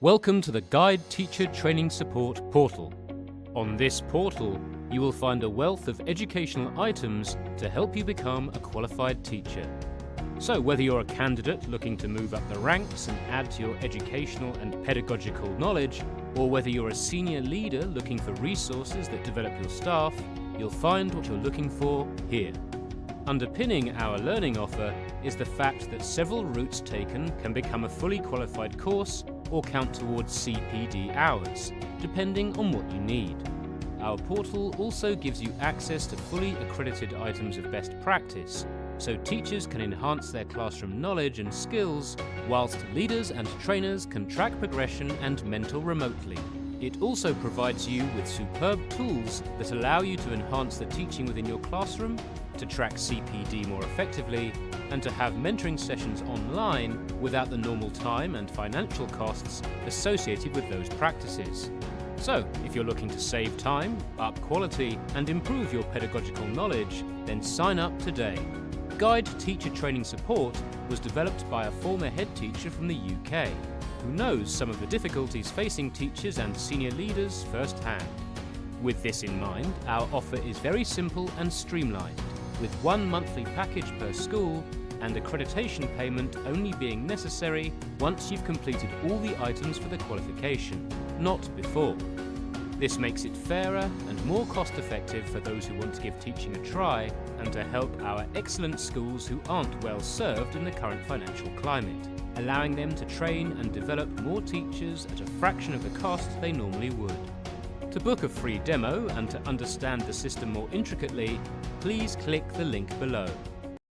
Welcome to the Guide Teacher Training Support portal. On this portal, you will find a wealth of educational items to help you become a qualified teacher. So whether you're a candidate looking to move up the ranks and add to your educational and pedagogical knowledge, or whether you're a senior leader looking for resources that develop your staff, you'll find what you're looking for here. Underpinning our learning offer is the fact that several routes taken can become a fully qualified course or count towards CPD hours, depending on what you need. Our portal also gives you access to fully accredited items of best practice, so teachers can enhance their classroom knowledge and skills, whilst leaders and trainers can track progression and mentor remotely. It also provides you with superb tools that allow you to enhance the teaching within your classroom, to track CPD more effectively, and to have mentoring sessions online without the normal time and financial costs associated with those practices. So, if you're looking to save time, up quality, and improve your pedagogical knowledge, then sign up today. Guide Teacher Training Support was developed by a former head teacher from the UK, who knows some of the difficulties facing teachers and senior leaders firsthand. With this in mind, our offer is very simple and streamlined, with one monthly package per school and accreditation payment only being necessary once you've completed all the items for the qualification, not before. This makes it fairer and more cost-effective for those who want to give teaching a try and to help our excellent schools who aren't well served in the current financial climate, allowing them to train and develop more teachers at a fraction of the cost they normally would. To book a free demo and to understand the system more intricately, please click the link below.